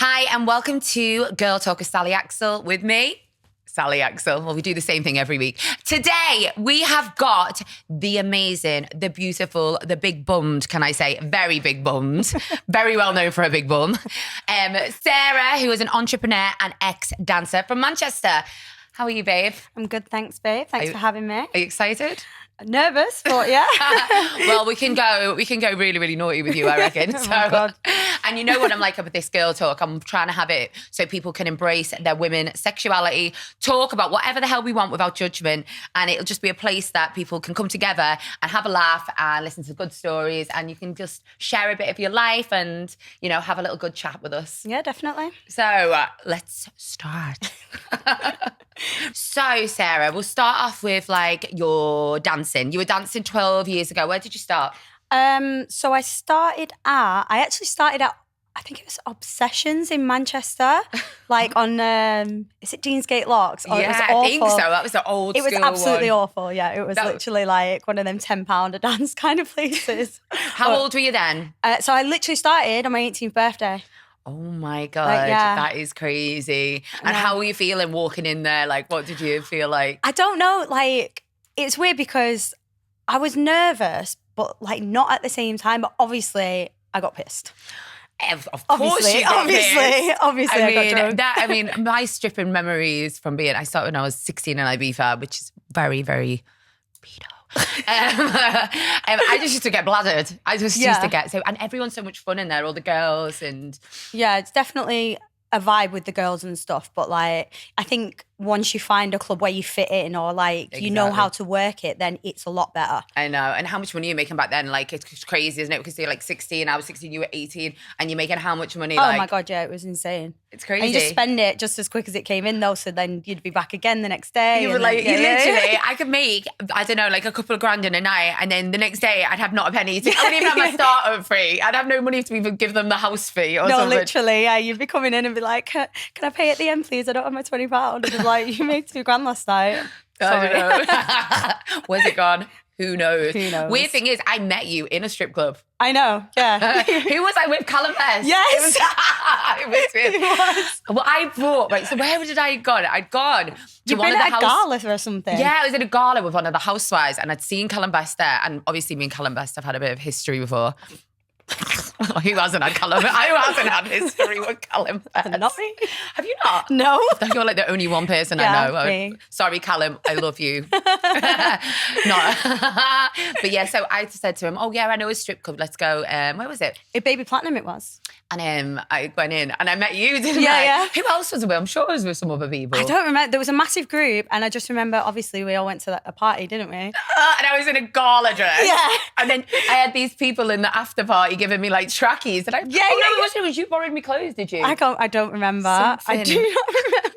Hi, and welcome to Girl Talk with Sallie Axel with me, Sallie Axel. Well, we do the same thing every week. Today, we have got the amazing, the beautiful, the big bummed, can I say, very big bummed, very well known for her big bum, Sarah, who is an entrepreneur and ex-dancer from Manchester. How are you, babe? I'm good, thanks, babe. Thanks for having me. Are you excited? Nervous, but yeah. Well, we can go really, really naughty with you, I reckon. Oh my God. And you know what I'm like with this girl talk? I'm trying to have it so people can embrace their women sexuality, talk about whatever the hell we want without judgment. And it'll just be a place that people can come together and have a laugh and listen to good stories. And you can just share a bit of your life and, you know, have a little good chat with us. Yeah, definitely. So let's start. So, Sarah, we'll start off with like your dancing. You were dancing 12 years ago. Where did you start? So I actually started at, I think it was Obsessions in Manchester, like on, is it Deansgate Locks? Oh, yeah, it was awful. I think so. That was the old school It was absolutely one. awful, yeah. It was literally like one of them £10 a dance kind of places. How old were you then? So I literally started on my 18th birthday. Oh my God, yeah. That is crazy. And how were you feeling walking in there? Like, what did you feel like? I don't know, like, it's weird because I was nervous, but like not at the same time. But obviously, I got pissed. Of course you got pissed. Obviously, I got drunk. My stripping memories from I started when I was 16 in Ibiza, which is very, very pedo. I just used to get bladdered. I just used to get and everyone's so much fun in there, all the girls and yeah, it's definitely a vibe with the girls and stuff. But like, I think once you find a club where you fit in or like you know how to work it, then it's a lot better. I know. And how much money are you making back then? Like, it's crazy, isn't it? Because you're like 16, I was 16, you were 18, and you're making how much money? Oh my God, yeah, it was insane. It's crazy. And you just spend it just as quick as it came in though, so then you'd be back again the next day. You were like, literally, I could make, I don't know, like a couple of grand in a night, and then the next day I'd have not a penny. I wouldn't even have my starter free. I'd have no money to even give them the house fee or something. No, literally, yeah, you'd be coming in and be like, can I pay at the end, please? I don't have my £20. And I'd be like, you made £2 grand last night. Sorry. I don't know. Where's it gone? Who knows? Who knows? Weird thing is, I met you in a strip club. I know, yeah. Who was I with? Callum Best. Yes. It was. Well, I brought, right, so where did I gone? I'd gone to one of the a gala or something. Yeah, I was in a gala with one of the housewives and I'd seen Callum Best there. And obviously me and Callum Best have had a bit of history before. Who hasn't had Callum? Who hasn't had history with Callum Best? Not me. Have you not? No. You're like the only one person I know. Me. Sorry, Callum, I love you. No. But yeah, so I said to him, oh yeah, I know a strip club, let's go. Where was it? Baby Platinum it was. And I went in and I met you, didn't I? Yeah. Who else was with? I'm sure it was with some other people. I don't remember. There was a massive group and I just remember, obviously, we all went to a party, didn't we? And I was in a gala dress. Yeah. And then I had these people in the after party giving me like trackies. And it was you borrowed me clothes, did you? I don't remember. Something. I do not remember.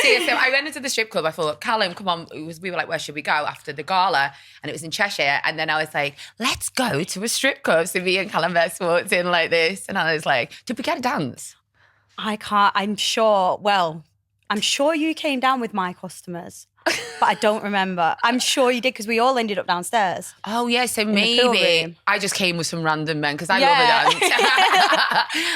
So I went into the strip club. I thought, Callum, come on. We were like, where should we go after the gala? And it was in Cheshire. And then I was like, let's go to a strip club. So me and Callum Best walked in like this. And I was like, did we get a dance? I can't. I'm sure you came down with my customers. But I don't remember. I'm sure you did because we all ended up downstairs. Oh, yeah. So maybe I just came with some random men because I love a dance.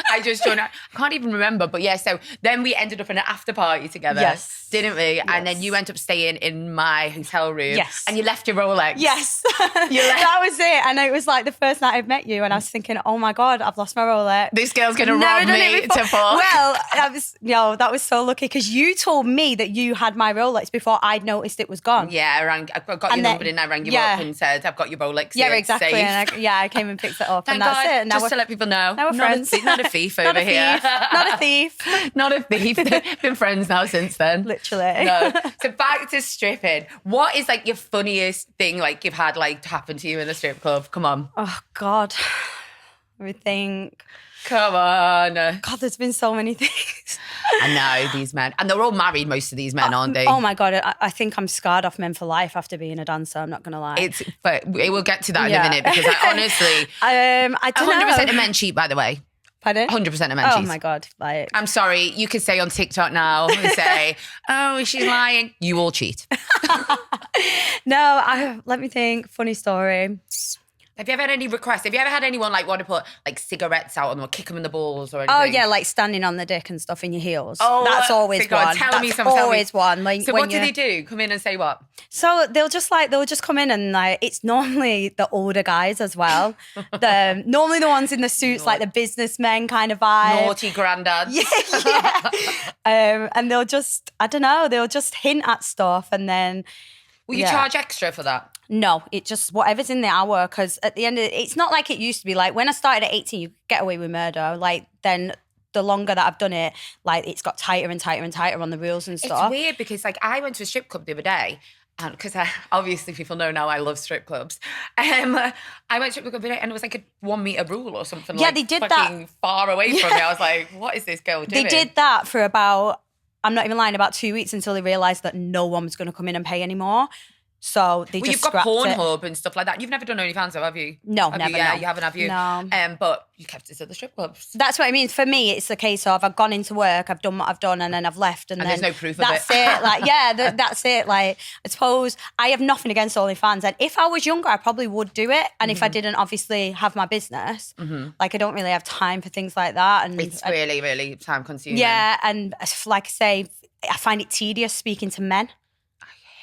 I just joined. I can't even remember. But yeah, so then we ended up in an after party together. Yes. Didn't we? Yes. And then you went up staying in my hotel room. Yes. And you left your Rolex. Yes. That was it. And it was like the first night I've met you and I was thinking, oh my God, I've lost my Rolex. This girl's going to rob me to fall. Well, that was so lucky because you told me that you had my Rolex before I'd noticed it was gone. Yeah, I got your number and I rang you up and said, I've got your Rolex. Yeah, exactly. And I came and picked it up. Thank and that's God, it. Now just to let people know. Now we're friends. Not a thief over here. Not a thief. Not a thief. Been friends now since then. Literally. No. So back to stripping. What is like your funniest thing like you've had like happen to you in a strip club? Come on. Oh God. Let me think. Come on. God, there's been so many things. I know these men. And they're all married, most of these men, aren't they? Oh my God. I think I'm scarred off men for life after being a dancer. I'm not going to lie. But we'll get to that in a minute because I honestly... I don't know. 100% of men cheat, by the way. Pardon? 100% of men cheat. Oh my God. Like, I'm sorry. You could say on TikTok now and say, oh, she's lying. You all cheat. No, let me think. Funny story. Have you ever had any requests? Have you ever had anyone like want to put like cigarettes out on them or kick them in the balls or anything? Oh yeah, like standing on the dick and stuff in your heels. Oh, that's always so go on, one. tell me That's some. always one. So what do they do? Come in and say what? So they'll just come in and like it's normally the older guys as well. Normally the ones in the suits, like the businessmen kind of vibe. Naughty granddads. Yeah. And they'll just, I don't know, they'll just hint at stuff and then. Will you charge extra for that? No, it just whatever's in the hour, because at the end of it, it's not like it used to be. Like when I started at 18, you could get away with murder. Like then the longer that I've done it, like it's got tighter and tighter and tighter on the rules and stuff. It's weird because like I went to a strip club the other day, and because obviously people know now I love strip clubs. I went to strip club the other day and it was like a 1 meter rule or something. Yeah, like they did fucking that far away from me. I was like, what is this girl doing? They did that for about, I'm not even lying, about 2 weeks until they realised that no one was going to come in and pay anymore. So they just you've got scrapped Pornhub and stuff like that. You've never done OnlyFans, though, have you? No, have never. You? Yeah, no. you haven't, have you? No. But you kept it at the strip clubs. That's what I mean. For me, it's a case of I've gone into work, I've done what I've done, and then I've left, and then there's no proof of that's it. Like, yeah, that's it. Like, I suppose I have nothing against OnlyFans, and if I was younger, I probably would do it. And if I didn't, obviously, have my business, like I don't really have time for things like that. And it's really, really time consuming. Yeah, and like I say, I find it tedious speaking to men.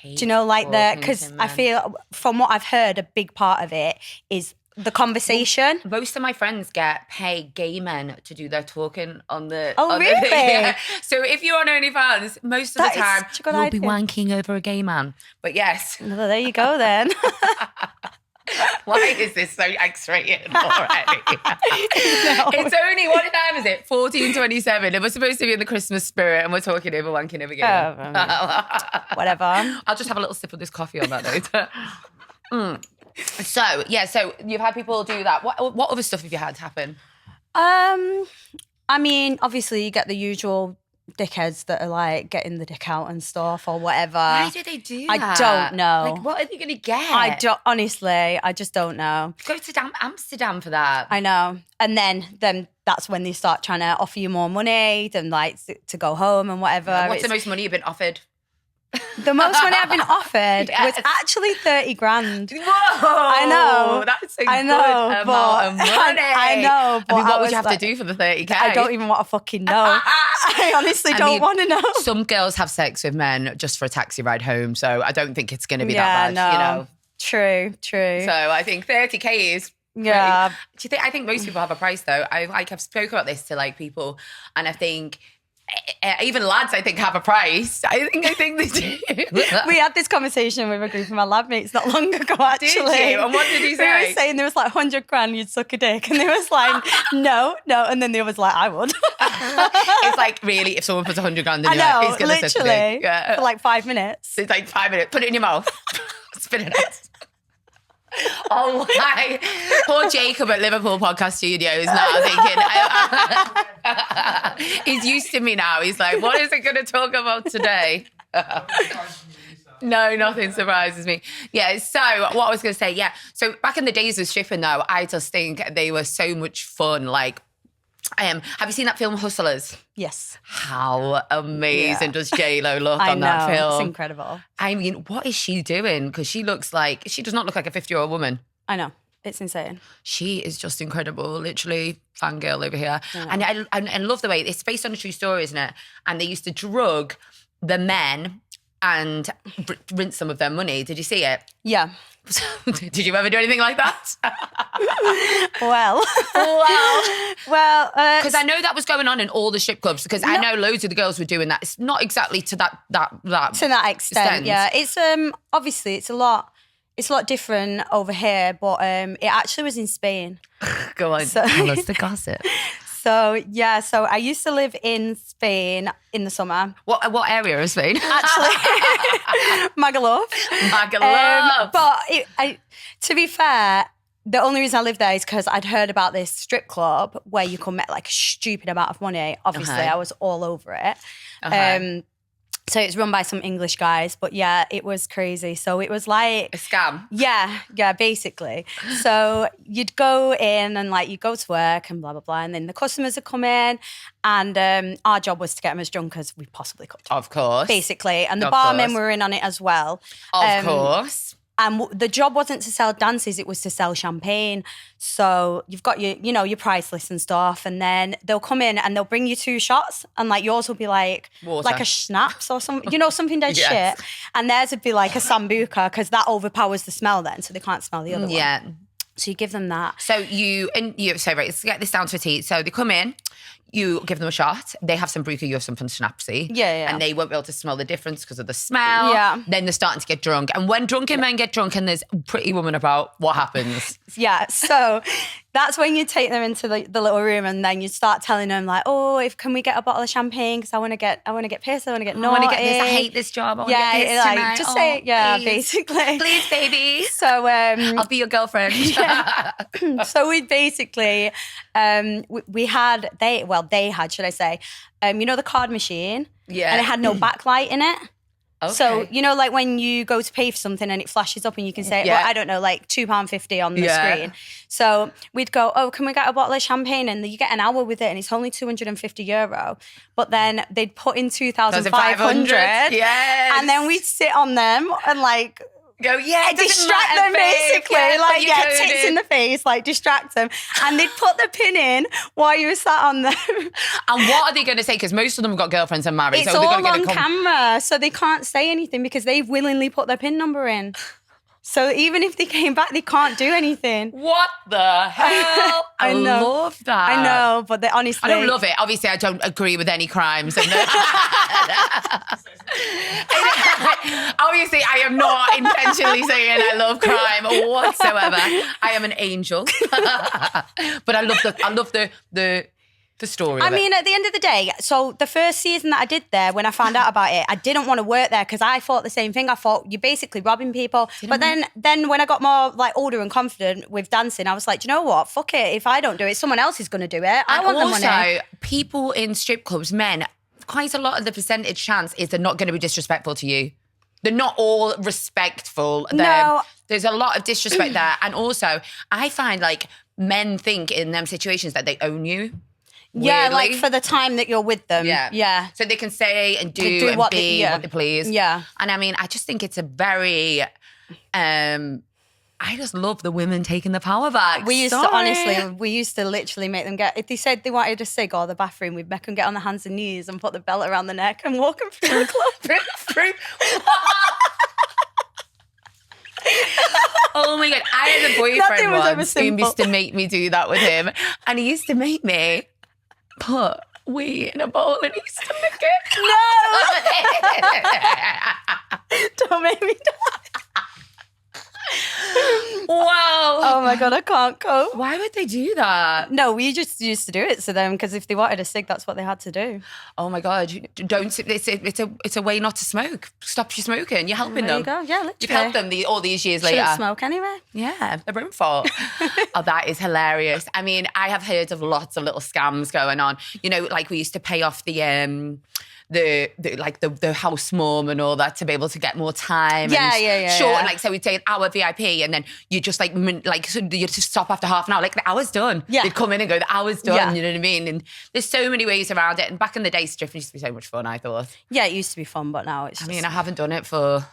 Do you know, like because I feel from what I've heard, a big part of it is the conversation. Most of my friends pay gay men to do their talking on the. Oh, on really? Yeah. So if you're on OnlyFans, most of the time you'll be wanking over a gay man. But yes. Well, there you go then. Why is this so X-rated already? It's only, what time is it? 14:27. And we're supposed to be in the Christmas spirit and we're talking over wanking over gay men. Whatever. I'll just have a little sip of this coffee on that note. So you've had people do that. What other stuff have you had happen? I mean, obviously you get the usual dickheads that are like getting the dick out and stuff or whatever. Why do they do that? I don't know. Like, what are they going to get? Honestly, I just don't know. Go to Amsterdam for that. I know. And then that's when they start trying to offer you more money than like to go home and whatever. What's the most money you've been offered? The most money I've been offered was actually 30 grand. Whoa! I know. That's a good amount of money. I know. But what would you have to do for the 30K? I don't even want to fucking know. I honestly don't want to know. Some girls have sex with men just for a taxi ride home, so I don't think it's going to be that bad, you know. True. So I think 30K is yeah. I think most people have a price though. I've spoken about this to like people, and I think even lads, I think, have a price. I think they do. We had this conversation with a group of my lab mates not long ago, actually. Did you? And what did he say? They were saying there was like 100 grand, you'd suck a dick. And they was like, no. And then they was like, I would. It's like, really, if someone puts 100 grand in your life, he's going to suck a dick. Yeah. For like 5 minutes. It's like 5 minutes. Put it in your mouth. Spit it out. Oh my! Poor Jacob at Liverpool Podcast Studios now thinking he's used to me now. He's like, what is it going to talk about today? No, nothing surprises me. Yeah, so what I was going to say, yeah. So back in the days of stripping though, I just think they were so much fun. Like, have you seen that film Hustlers? Yes. How amazing does J-Lo look on that film? It's incredible. I mean, what is she doing? Because she does not look like a 50-year-old woman. I know. It's insane. She is just incredible. Literally fangirl over here. Yeah. And I love the way, it's based on a true story, isn't it? And they used to drug the men and rinse some of their money. Did you see it? Yeah. Did you ever do anything like that? Well, because I know that was going on in all the strip clubs. Because I know loads of the girls were doing that. It's not exactly to that to that extent. Yeah, it's obviously it's a lot different over here, but it actually was in Spain. Go on, tell us the gossip. So I used to live in Spain in the summer. What area of Spain? Actually, Magaluf. But to be fair, the only reason I lived there is because I'd heard about this strip club where you can make like a stupid amount of money. Obviously, I was all over it. So it's run by some English guys, but yeah, it was crazy. So it was like a scam. Yeah, basically. So you'd go in and like you go to work and blah blah blah, and then the customers would come in, and our job was to get them as drunk as we possibly could. Of course, basically, and the barmen were in on it as well. Of course. And the job wasn't to sell dances, it was to sell champagne. So you've got your price list and stuff, and then they'll come in and they'll bring you 2 shots, and like yours will be like Water. like a schnapps or something, something dead Yes. shit. And theirs would be like a sambuca, because that overpowers the smell then, so they can't smell the other one. Yeah. So you give them that. So right, let's get this down to a T. So they come in, you give them a shot. They have some bruca, you have something schnapsy. Yeah. And they won't be able to smell the difference because of the smell. Yeah. Then they're starting to get drunk. And when drunken men get drunk and there's a pretty woman about, what happens? Yeah, so that's when you take them into the little room, and then you start telling them like, oh, can we get a bottle of champagne? Because I want to get pissed. I want to get naughty. I want to get this. I hate this job. I want to get pissed tonight. Just say it. Yeah, please. basically. Please, baby. So I'll be your girlfriend. So we basically they had, should I say, the card machine. Yeah. And it had no backlight in it. Okay. So, like when you go to pay for something and it flashes up and you can say, Yeah. well, I don't know, like £2.50 on the screen. So we'd go, oh, can we get a bottle of champagne? And you get an hour with it and it's only €250. But then they'd put in 2,500. Yes. And then we'd sit on them and like... Go, yeah, it doesn't distract matter, them babe. basically, Yeah, like put your code tits in the face, like distract them, and they'd put the pin in while you were sat on them. And what are they going to say? Because most of them have got girlfriends and married. It's so they're all gonna on camera, so they can't say anything because they've willingly put their pin number in. So even if they came back, they can't do anything. What the hell? I love that. I know, but they honestly... I don't love it. Obviously, I don't agree with any crimes. Obviously, I am not intentionally saying I love crime whatsoever. I am an angel. But I love the story I of it. mean, at the end of the day, so the first season that I did there, when I found out about it, I didn't want to work there because I thought the same thing. I thought, you're basically robbing people. But then when I got more like older and confident with dancing, I was like, do you know what? Fuck it. If I don't do it, someone else is going to do it. I want the money. Also, people in strip clubs, men, quite a lot of the percentage chance is they're not going to be disrespectful to you. They're not all respectful. No. There's a lot of disrespect there. And also, I find like men think in them situations that they own you. Yeah, Weirdly. like for the time that you're with them. Yeah. So they can say and do and what be what they please. Yeah. And I mean, I just think it's a very, I just love the women taking the power back. We used to literally make them get, if they said they wanted a cig or the bathroom, we'd make them get on their hands and knees and put the belt around the neck and walk them through the club. Oh my God. I had a Nothing boyfriend was ever once who simple. used to make me do that with him. And he used to make me put wee in a bowl and he used to lick it. No! Don't make me do Wow. Oh my God, I can't cope. Why would they do that? No, we just used to do it to them because if they wanted a cig, that's what they had to do. Oh my God. Don't, it's a way not to smoke. Stop you smoking. You're helping There them. you go. Yeah, literally. You've helped them all these years later. Shouldn't smoke anyway. Yeah, their own fault. Oh, that is hilarious. I mean, I have heard of lots of little scams going on. Like we used to pay off the house mom and all that to be able to get more time. Yeah. Short, and like so we'd take an hour VIP, and then you just so you just stop after half an hour. Like the hour's done. Yeah. They'd come in and go, the hour's done. Yeah. You know what I mean? And there's so many ways around it. And back in the day, stripping used to be so much fun. I thought. Yeah, it used to be fun, but now it's. I mean, I haven't done it for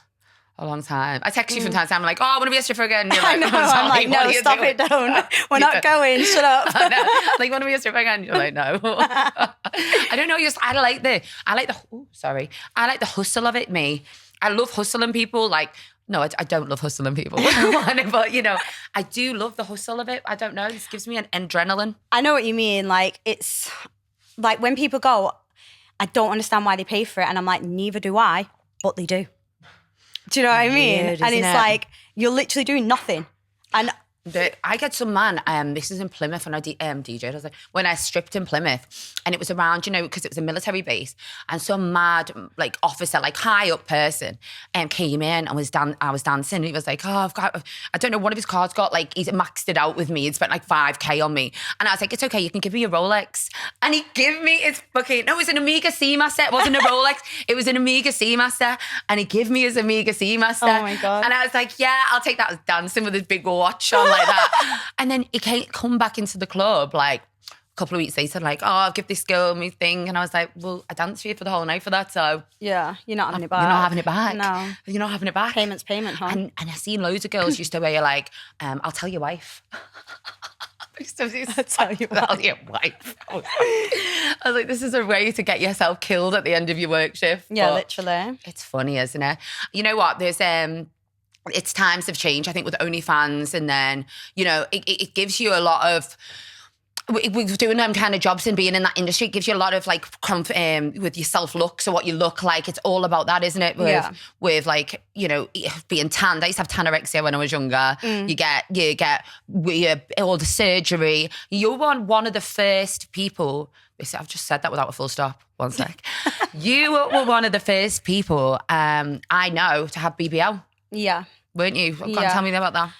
a long time. I text you from time to time. I'm like, oh, I want to be a stripper again. And you're like, I know. I'm I'm like, what no, are you stop doing? it down. We're not going. Shut up. Like, want to be a stripper again? You're like, no. I don't know. I like the hustle of it. I love hustling people. Like, no, I don't love hustling people. But, I do love the hustle of it. I don't know. This gives me an adrenaline. I know what you mean. Like, it's like when people go, I don't understand why they pay for it. And I'm like, neither do I, but they do. Do you know what I mean? Weird, and it's isn't it? like, you're literally doing nothing. And I get some man, this is in Plymouth when I DJ'd. I was like, when I stripped in Plymouth, and it was around, because it was a military base, and some mad officer, high up person, came in and I was dancing, and he was like, oh, I don't know, one of his cards got he's maxed it out with me. He'd spent $5,000 on me, and I was like, it's okay, you can give me your Rolex, and he gave me his it was an Omega Seamaster. It wasn't a Rolex, it was an Omega Seamaster, and he gave me his Omega Seamaster. Oh my God. And I was like, yeah, I'll take that. I was dancing with his big watch on like that. And then he come back into the club a couple of weeks later, like, oh, I'll give this girl my thing. And I was like, well, I danced for you for the whole night for that. So yeah, you're not having it back. You're not having it back. No. You're not having it back. Payment's payment, huh? And I've seen loads of girls used to where you're like, I'll tell your wife. I'll tell your wife. I was like, this is a way to get yourself killed at the end of your work shift. Yeah, but literally. it's funny, isn't it? You know what? There's it's times have changed, I think, with OnlyFans, and then, you know, it gives you a lot of, with doing them kind of jobs and being in that industry, it gives you a lot of like with your self-look, so what you look like, it's all about that, isn't it? With like, you know, being tanned. I used to have tanorexia when I was younger. You get all the surgery. You're one of the first people, I've just said that without a full stop. One sec. You were one of the first people I know to have BBL. Yeah. Weren't you? Tell me about that.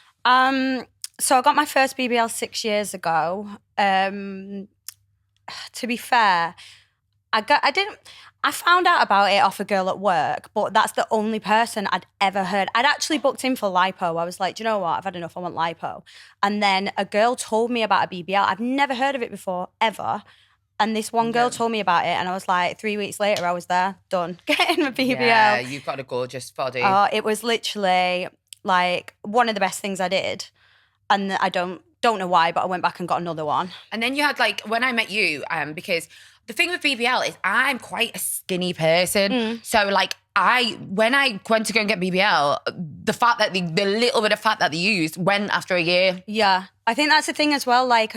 So I got my first BBL 6 years ago. To be fair, I found out about it off a girl at work, but that's the only person I'd ever heard. I'd actually booked in for lipo. I was like, do you know what? I've had enough. I want lipo. And then a girl told me about a BBL. I've never heard of it before, ever. And this one girl told me about it, and I was like, 3 weeks later, I was there, done, getting a BBL. Yeah, you've got a gorgeous body. It was literally like one of the best things I did. And I don't know why, but I went back and got another one. And then you had like, when I met you, because the thing with BBL is I'm quite a skinny person. So like when I went to go and get BBL, the fat that the little bit of fat that they used went after a year. Yeah, I think that's the thing as well. Like,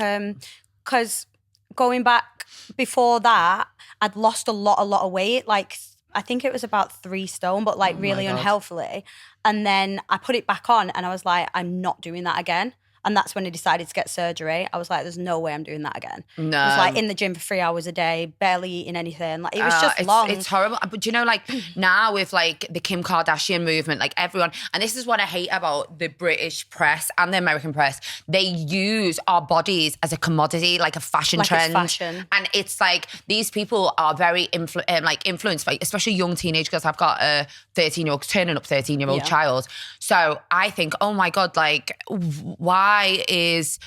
because going back before that, I'd lost a lot of weight. Like, I think it was about 3 stone, but like really unhealthily. And then I put it back on and I was like, I'm not doing that again. And that's when I decided to get surgery. I was like, there's no way I'm doing that again. No. I was like in the gym for 3 hours a day, barely eating anything. Like, it was just long. It's horrible. But do you know, like now with like the Kim Kardashian movement, like everyone, and this is what I hate about the British press and the American press, they use our bodies as a commodity, like a fashion trend. It's fashion. And it's like these people are very influenced by, especially young teenage girls. I've got a 13-year-old child. So I think, oh my God, like why is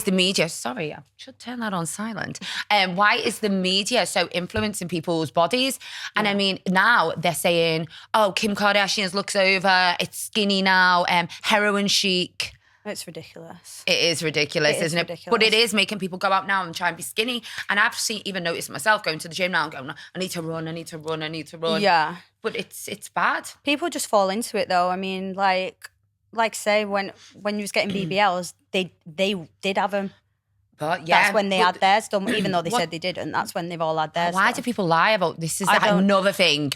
the media, sorry, I should turn that on silent. Why is the media so influencing people's bodies? And I mean, now they're saying, oh, Kim Kardashian's looks over, it's skinny now, heroin chic. It's ridiculous. It is ridiculous, isn't it? Ridiculous. But it is making people go out now and try and be skinny. And I've even noticed myself going to the gym now and going, I need to run. Yeah. But it's bad. People just fall into it though. I mean, like say when you was getting BBLs, they did have them. But yeah, that's when they had theirs done, even though they said they didn't. That's when they've all had theirs. Why done. do people lie about this? Is another thing.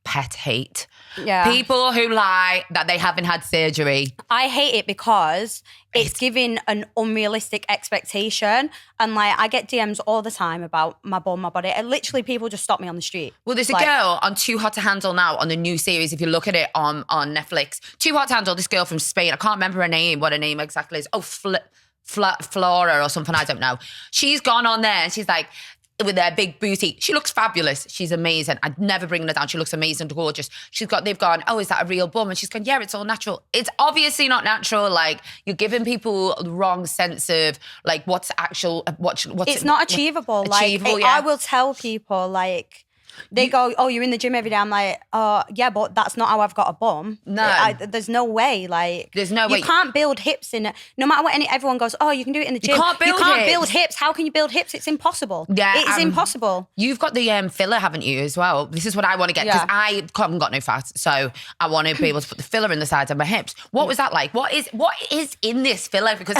Pet hate. Yeah. People who lie that they haven't had surgery. I hate it because it's giving an unrealistic expectation. And like, I get DMs all the time about my bum, my body. And literally people just stop me on the street. Well, there's a girl on Too Hot to Handle now on the new series. If you look at it on Netflix, Too Hot to Handle, this girl from Spain. I can't remember her name, what her name exactly is. Oh, Flora or something, I don't know. She's gone on there and she's like, with their big booty. She looks fabulous. She's amazing. I'd never bring her down. She looks amazing, gorgeous. They've gone, oh, is that a real bum? And she's gone, yeah, it's all natural. It's obviously not natural. Like, you're giving people the wrong sense of like what's actual, it's not achievable. I will tell people like, they go, oh, you're in the gym every day. I'm like, oh, yeah, but that's not how I've got a bum. No. There's no way. Like, there's no way. You can't build hips in it. No matter what everyone goes, oh, you can do it in the gym. You can't build hips. How can you build hips? It's impossible. Yeah. It's impossible. You've got the filler, haven't you, as well? This is what I want to get because I haven't got no fat. So I want to be able to put the filler in the sides of my hips. What was that like? What is in this filler? Because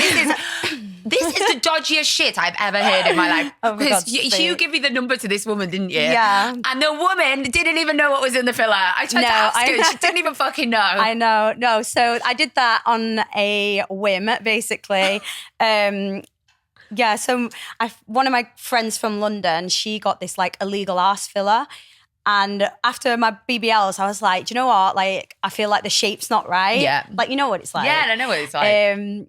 this is the dodgiest shit I've ever heard in my life. Because you give me the number to this woman, didn't you? Yeah. And the woman didn't even know what was in the filler. I tried to ask her. She didn't even fucking know. I know. No. So I did that on a whim, basically. So one of my friends from London, she got this like illegal arse filler. And after my BBLs, I was like, do you know what? Like, I feel like the shape's not right. Yeah. Like, you know what it's like. Yeah, I know what it's like.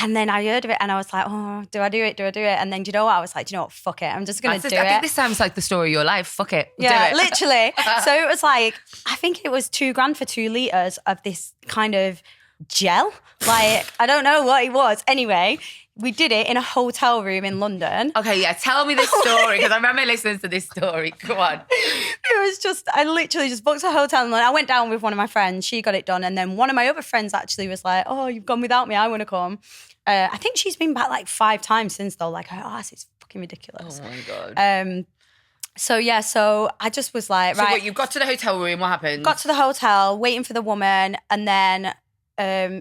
And then I heard of it and I was like, oh, do I do it? And then, do you know what? I was like, do you know what? Fuck it. I'm just going to do it. I think this sounds like the story of your life. Fuck it. Yeah, do it. literally. So it was like, I think it was $2,000 for 2 litres of this kind of gel. Like, I don't know what it was. Anyway, we did it in a hotel room in London. Okay, yeah, tell me this story because I remember listening to this story. Go on. It was just, I literally just booked a hotel in London. I went down with one of my friends. She got it done. And then one of my other friends actually was like, oh, you've gone without me. I want to come. I think she's been back like 5 times since though. Like her ass is fucking ridiculous. Oh my God. So I just was like, So right. what, you got to the hotel room, what happened? Got to the hotel, waiting for the woman, and then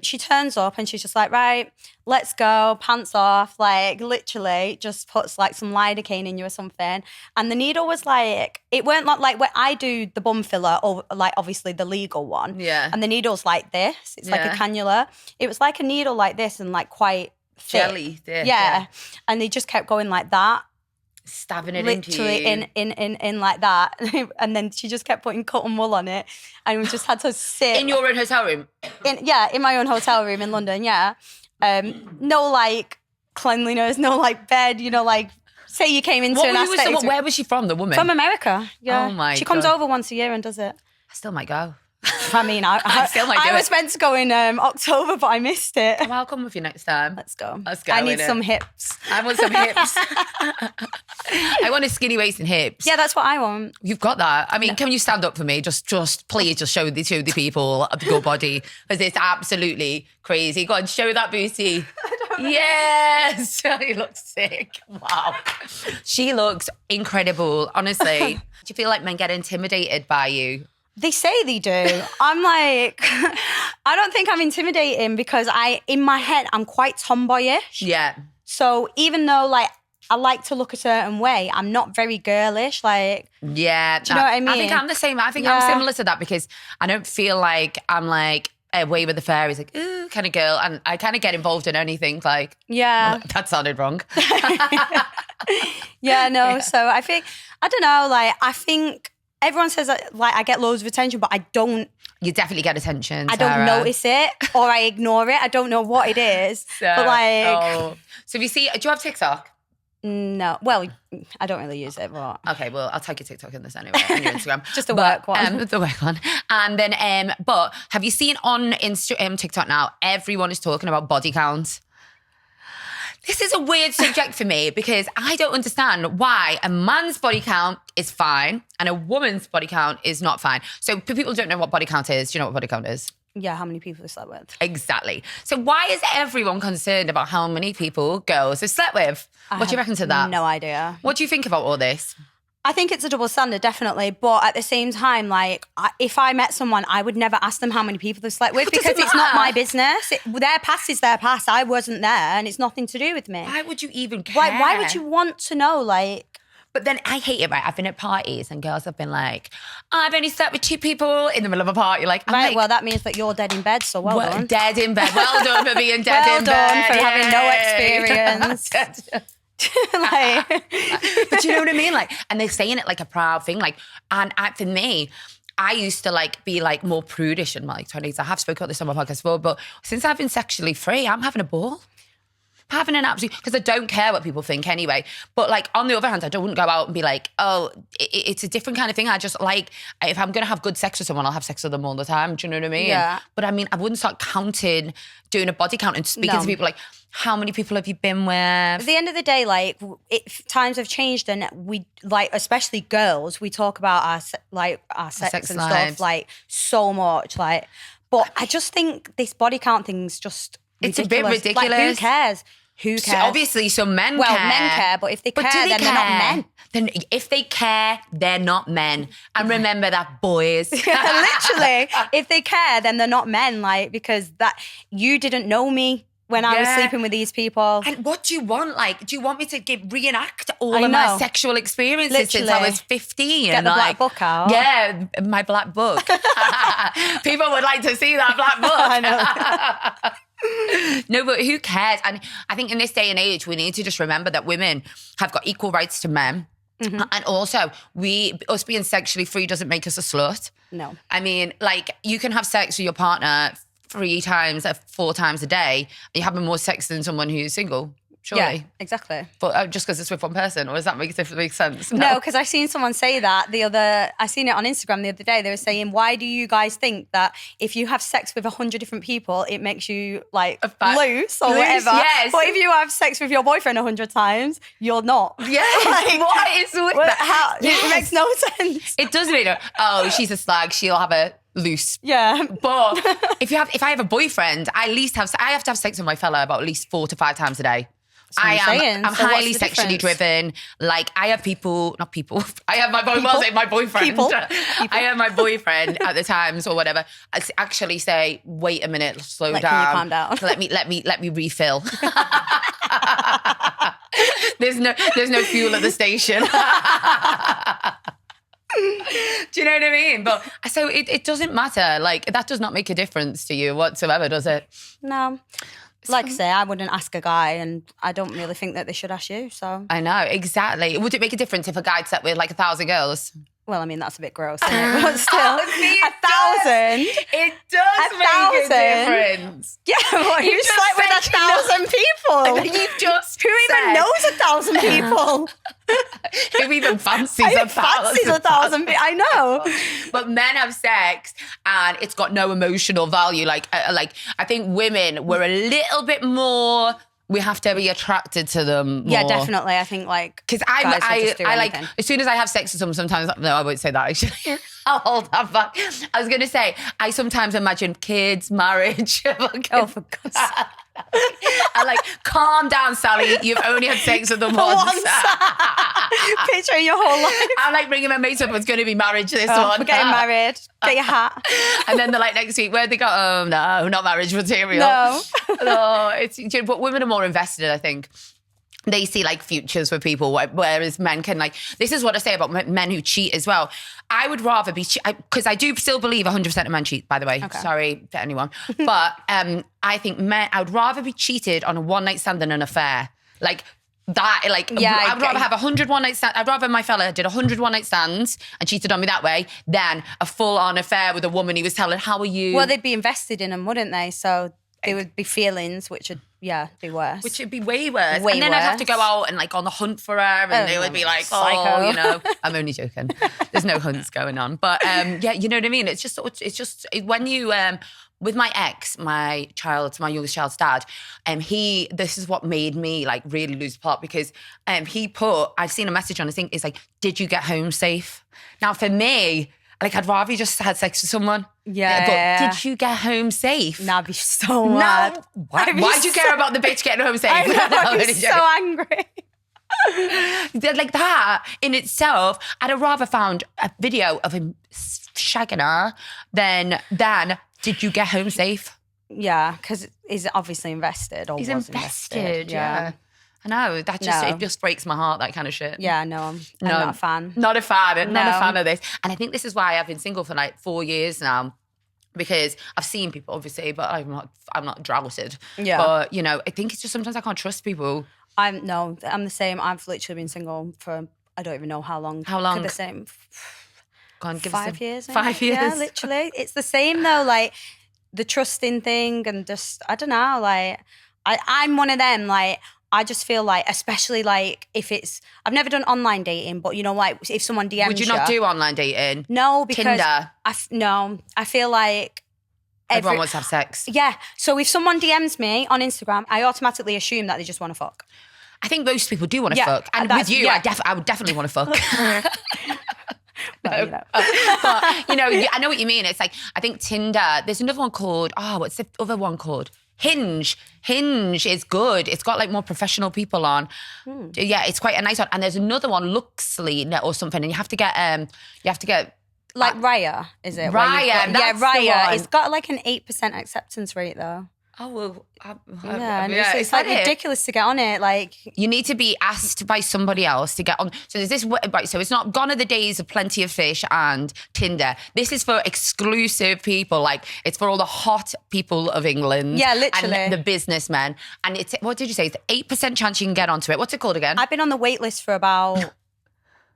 she turns up and she's just like, right, let's go, pants off, like literally just puts like some lidocaine in you or something. And the needle was like, it weren't like when I do the bum filler or like obviously the legal one. Yeah. And the needle's like this. It's like a cannula. It was like a needle like this and like quite thick. Jelly thick. Yeah. And they just kept going like that. Stabbing it literally into you. in like that. And then she just kept putting cotton wool on it. And we just had to sit. In your own hotel room? In my own hotel room in London, yeah. No like cleanliness, no like bed, like say you came into an aesthetic. Where was she from, the woman? From America, yeah. Oh my God. She comes over once a year and does it. I still might go. I mean, I still might do I was meant to go in October, but I missed it. Well, I'll come with you next time. Let's go. I need some hips. I want some hips. I want a skinny waist and hips. Yeah, that's what I want. You've got that. I mean, can you stand up for me? Just please, just show the people your body because it's absolutely crazy. Go on, show that booty. Yes, she looks sick. Wow, she looks incredible. Honestly, do you feel like men get intimidated by you? They say they do. I'm like, I don't think I'm intimidating because in my head, I'm quite tomboyish. Yeah. So even though like I like to look a certain way, I'm not very girlish. Like, yeah. Do you know what I mean? I think I'm the same. I think I'm similar to that because I don't feel like I'm like away with the fairies, like, ooh, kind of girl. And I kind of get involved in anything like, yeah. Well, that sounded wrong. Yeah, no. Yeah. So I think, I don't know, like, I think, everyone says that, like, I get loads of attention, but I don't. You definitely get attention, Sarah. I don't notice it or I ignore it. I don't know what it is. But like. Oh. So if you see, do you have TikTok? No. Well, I don't really use it, but. Okay, well, I'll tag your TikTok in this anyway, on your Instagram. Just a work one. The work one. And then, but have you seen on TikTok now, everyone is talking about body count? This is a weird subject for me because I don't understand why a man's body count is fine and a woman's body count is not fine. So people don't know what body count is. Do you know what body count is? Yeah, how many people have slept with. Exactly. So why is everyone concerned about how many people girls have slept with? What do you reckon to that? No idea. What do you think about all this? I think it's a double standard, definitely. But at the same time, like, if I met someone, I would never ask them how many people they've slept with because it's not my business. Their past is their past. I wasn't there and it's nothing to do with me. Why would you even care? Why would you want to know, like... But then I hate it, right? I've been at parties and girls have been like, I've only slept with 2 people in the middle of a party. Like, right, well, that means that you're dead in bed, so well done. Dead in bed. Well done for being dead in bed. Well done for having no experience. Like, but you know what I mean? Like, and they're saying it like a proud thing. Like, and for me, I used to like be like more prudish in my like 20s. I have spoken about this on my podcast before, but since I've been sexually free, I'm having a ball. I'm having an absolute, because I don't care what people think anyway. But like on the other hand, I don't go out and be like, oh, it's a different kind of thing. I just like, if I'm going to have good sex with someone, I'll have sex with them all the time. Do you know what I mean? Yeah. But I mean, I wouldn't start counting, doing a body count and speaking to people like, how many people have you been with? At the end of the day, like, times have changed and we, like, especially girls, we talk about our sex and lives. stuff, like, so much, like, but I just think this body count thing's just ridiculous. It's a bit ridiculous. Like, who cares? Who cares? So obviously, some men care. Well, men care, but if they care, then they're not men. Then if they care, they're not men. And remember that, boys. Literally, if they care, then they're not men, like, because that you didn't know me when I was sleeping with these people. And what do you want? Like, do you want me to reenact all of my sexual experiences since I was 15? Get the black book out. Yeah, my black book. People would like to see that black book. I know. No, but who cares? And I think in this day and age, we need to just remember that women have got equal rights to men. Mm-hmm. And also, us being sexually free doesn't make us a slut. No. I mean, like, you can have sex with your partner 3 times, 4 times a day. You're having more sex than someone who's single. surely. Yeah, exactly. But just because it's with one person, or does that make sense? No, because I seen someone say that I seen it on Instagram the other day. They were saying, why do you guys think that if you have sex with 100 different people, it makes you like loose or whatever? Yes. But if you have sex with your boyfriend 100 times, you're not. Yes. Like, what is with that? It makes no sense. It does really. Oh, she's a slag. She'll have a loose. Yeah. But if I have a boyfriend, I have to have sex with my fella about at least 4 to 5 times a day. I'm So highly sexually driven. Like I have not people. I have my boyfriend. People. I have my boyfriend at the times or whatever. I actually say, wait a minute, slow down. Can you calm down? Let me refill. There's no fuel at the station. Do you know what I mean? But so it doesn't matter. Like that does not make a difference to you whatsoever, does it? No. Like I say, I wouldn't ask a guy, and I don't really think that they should ask you. So I know, exactly. Would it make a difference if a guy slept with like 1,000 girls? Well, I mean, that's a bit gross, isn't it? But still, 1,000. It does make a difference. Yeah, well, you slept with 1,000 people. You've just Who even knows 1,000 people? Who even fancies 1,000 people? I know. But men have sex and it's got no emotional value. Like I think women, we're a little bit more. We have to be attracted to them more. Yeah, definitely. I think like because I like as soon as I have sex with someone, sometimes no, I won't say that actually. I'll hold that back. I was going to say I sometimes imagine kids, marriage. Oh, for God's sake. I'm like, calm down, Sally. You've only had sex with them once. Picturing your whole life. I'm like bringing my mates up. It's going to be marriage this one. We're getting married. Get your hat. And then they're like, next week, where'd they go? Oh, no, not marriage material. No. But women are more invested, I think. They see like futures with people, whereas men can like, this is what I say about men who cheat as well. I would rather be, because I do still believe 100% of men cheat, by the way. Okay. Sorry to anyone. But I think I would rather be cheated on a one-night stand than an affair. Like that, like, yeah, I'd rather have 100 one-night stands. I'd rather my fella did 100 one-night stands and cheated on me that way than a full-on affair with a woman he was telling, how are you? Well, they'd be invested in them, wouldn't they? So there would be feelings, which would, be worse. Which would be way worse. And then I'd have to go out and like on the hunt for her and they would be like, psycho. You know, I'm only joking. There's no hunts going on. But yeah, you know what I mean? It's just when you, with my ex, my youngest child's dad, this is what made me like really lose plot because I've seen a message on his thing, it's like, did you get home safe? Now for me, like I'd rather you just had sex with someone. Yeah. But did you get home safe? No, I'd be so mad. No. Why do you care about the bitch getting home safe? I'd be so angry. Like that in itself, I'd have rather found a video of him shagging her than did you get home safe? Yeah, because he's obviously invested. Or he's was invested, yeah. I know, it just breaks my heart, that kind of shit. Yeah, no, I'm not a fan. Not a fan of this. And I think this is why I've been single for like 4 years now. Because I've seen people, obviously, but I'm not drowsed. Yeah. But, you know, I think it's just sometimes I can't trust people. I'm the same. I've literally been single for, I don't even know how long. How long? The same. Go on, give 5 us years. 5 years? Yeah, literally. It's the same though, like the trusting thing and just, I don't know, like, I'm one of them, like, I just feel like, especially like if I've never done online dating, but you know, like if someone DMs you. Would you not do online dating? No, because Tinder? I feel like everyone wants to have sex. Yeah. So if someone DMs me on Instagram, I automatically assume that they just want to fuck. I think most people do want to fuck. And with you, I would definitely want to fuck. Well, you know. But, you know, I know what you mean. It's like, I think Tinder, there's another one called, what's the other one called? Hinge. Hinge is good. It's got like more professional people on. Yeah, it's quite a nice one. And there's another one, Luxly or something, and you have to get like Raya, is it? Raya, Raya. It's got like an 8% acceptance rate though. Oh, well, it's like ridiculous to get on it. Like, you need to be asked by somebody else to get on. So there's this, right? So it's not gone are the days of Plenty of Fish and Tinder. This is for exclusive people. Like, it's for all the hot people of England. Yeah, literally. And the businessmen. And it's, what did you say? It's 8% chance you can get onto it. What's it called again? I've been on the wait list for about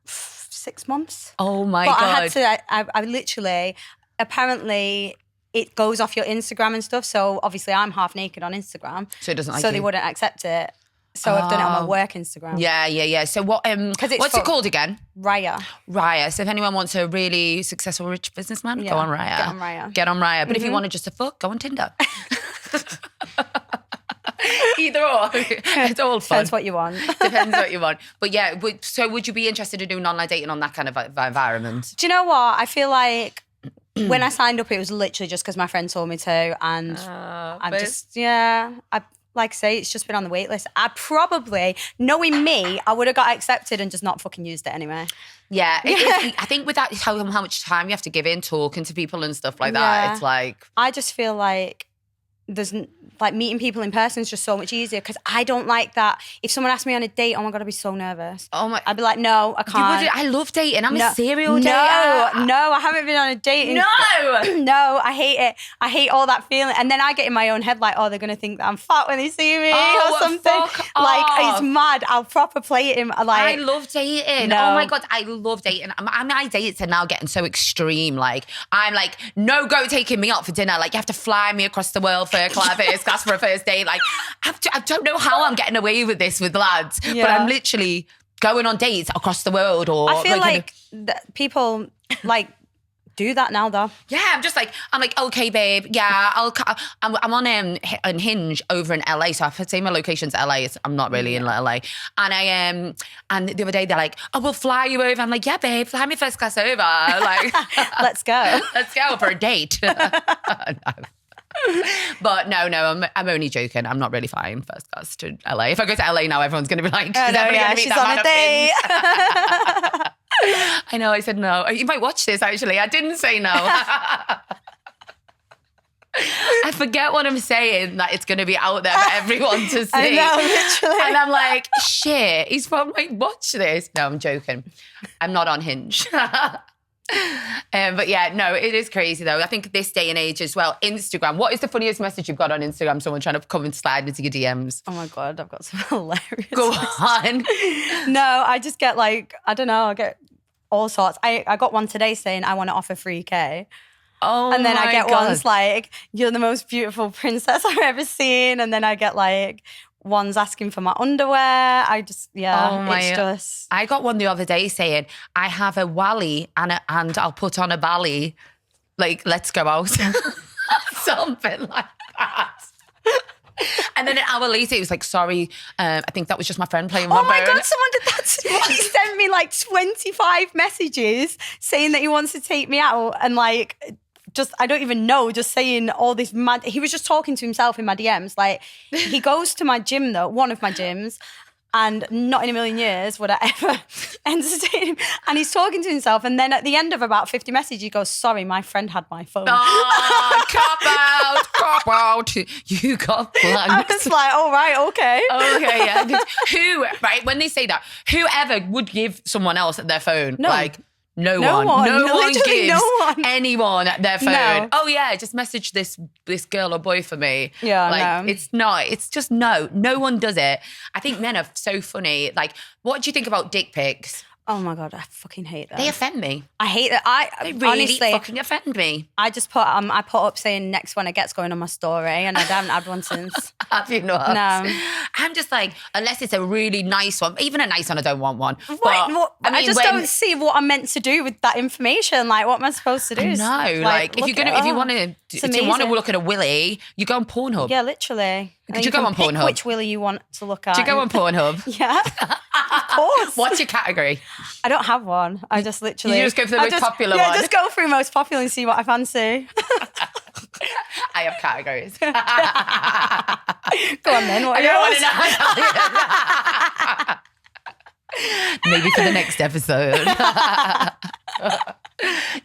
6 months. Oh my God. I literally, apparently, it goes off your Instagram and stuff. So obviously I'm half naked on Instagram. So it doesn't like So they wouldn't accept it. So I've done it on my work Instagram. Yeah. So what's it called again? Raya. So if anyone wants a really successful rich businessman, go on Raya. Get on Raya. But if you want to just a fuck, go on Tinder. Either or. It's all fun. Depends what you want. Depends what you want. But yeah, so would you be interested in doing online dating on that kind of environment? Do you know what? I feel like when I signed up, it was literally just because my friend told me to. And like I say, it's just been on the wait list. I probably, knowing me, I would have got accepted and just not fucking used it anyway. Yeah. I think with that, how much time you have to give in talking to people and stuff like that, it's like... I just feel like meeting people in person is just so much easier because I don't like that. If someone asks me on a date, oh my God, I'd be so nervous. I'd be like, no, I can't. I love dating. I'm a serial dater. No, I haven't been on a date. No, I hate it. I hate all that feeling. And then I get in my own head like, oh, they're going to think that I'm fat when they see me or something. Like, it's mad. I'll proper play it in. Like, I love dating. No. Oh my God, I love dating. My dates are now getting so extreme. Like, I'm like, no go taking me out for dinner. Like, you have to fly me across the world for a class for a first date. Like, I don't know how I'm getting away with this with lads, but I'm literally going on dates across the world. Or I feel like people like do that now though. Yeah, I'm like, okay, babe. Yeah, I'm on Hinge over in LA, so I've say my location's LA. I'm not really in LA, and and the other day they're like, oh, we'll fly you over. I'm like, yeah, babe, fly me first class over. Like, let's go for a date. No. But no, I'm only joking. I'm not really flying first class to LA. If I go to LA now, everyone's going to be like, she's on a date. I know, I said no. You might watch this, actually. I didn't say no. I forget what I'm saying, that it's going to be out there for everyone to see. I know, literally. And I'm like, shit, he's probably like, watch this. No, I'm joking. I'm not on Hinge. But yeah, no, it is crazy though. I think this day and age as well. Instagram. What is the funniest message you've got on Instagram? Someone trying to come and slide into your DMs. Oh my God, I've got some hilarious. Go on. No, I just get like, I don't know, I get all sorts. I got one today saying I want to offer 3K. Oh, and then my I get God. ones like, you're the most beautiful princess I've ever seen. And then I get like ones asking for my underwear. I just, it's just. I got one the other day saying, I have a wally and I'll put on a bally. Like, let's go out. Something like that. And then an hour later, he was like, sorry, I think that was just my friend playing my phone. Oh my God, someone did that to me. He sent me like 25 messages saying that he wants to take me out and like, just, I don't even know, just saying all this mad, he was just talking to himself in my DMs. Like, he goes to my gym though, one of my gyms, and not in a million years would I ever entertain him. And he's talking to himself. And then at the end of about 50 messages, he goes, sorry, my friend had my phone. Oh, cop out. You got blanked. I was like, all right, okay. Okay, yeah. Right, when they say that, whoever would give someone else their phone? No. Like, no one gives anyone their phone. No. Oh yeah, just message this girl or boy for me. Yeah, like no. it's just no one does it. I think men are so funny. Like, what do you think about dick pics? Oh my God, I fucking hate that. They offend me. I hate that. They really honestly fucking offend me. I just put up saying next one it gets going on my story, and I haven't had one since. Have you not? No. I'm just like, unless it's a really nice one, even a nice one, I don't want one. I just don't see what I'm meant to do with that information. Like, what am I supposed to do? No, like if you want to look at a willy, you go on Pornhub. Yeah, literally. Could you go on Pornhub? Which willy you want to look at? Do you go on Pornhub? Yeah, of course. What's your category? I don't have one. I just literally. You just go for the most popular one. Yeah, just go through most popular and see what I fancy. I have categories. Go on then. What I don't want to know. Maybe for the next episode.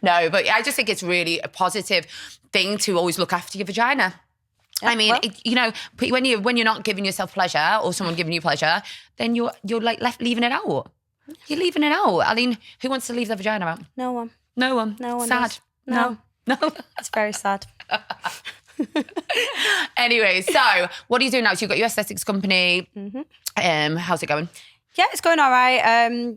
No, but I just think it's really a positive thing to always look after your vagina. I mean, when you're not giving yourself pleasure or someone giving you pleasure, then you're like leaving it out. You're leaving it out. I mean, who wants to leave their vagina out? No one. No one. No one. Sad. Does. No. It's very sad. Anyway, so what are you doing now? So you've got your aesthetics company. Mm-hmm. How's it going? Yeah, it's going all right.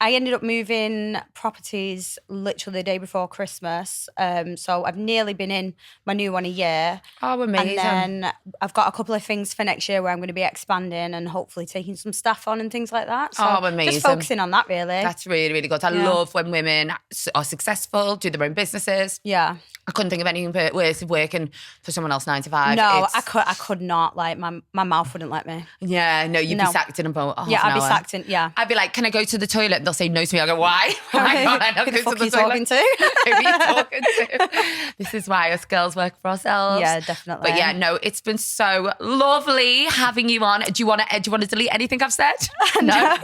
I ended up moving properties literally the day before Christmas. So I've nearly been in my new one a year. Oh, amazing. And then I've got a couple of things for next year where I'm going to be expanding and hopefully taking some staff on and things like that. So amazing. just focusing on that, really. That's really, really good. I love when women are successful, do their own businesses. Yeah. I couldn't think of anything worse than working for someone else 9 to 5. No, I could not. Like, my mouth wouldn't let me. Yeah, no, you'd be sacked in about half Yeah, an I'd be hour. sacked in, yeah. I'd be like, can I go to the toilet? And they'll say no to me. I go, why? Why can't I not Who go the fuck to are you the toilet? talking to? Who are you talking to? This is why us girls work for ourselves. Yeah, definitely. But yeah, no, it's been so lovely having you on. Do you want to delete anything I've said? No?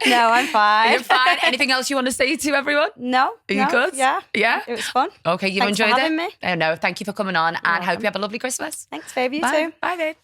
No, I'm fine. You're fine. Anything else you want to say to everyone? No. Are you good? Yeah. Yeah? It was fun. Okay, you Thanks enjoyed for having it? me. Oh, no, thank you for coming on and hope you have a lovely Christmas. Thanks, babe. You Bye. too. Bye, babe.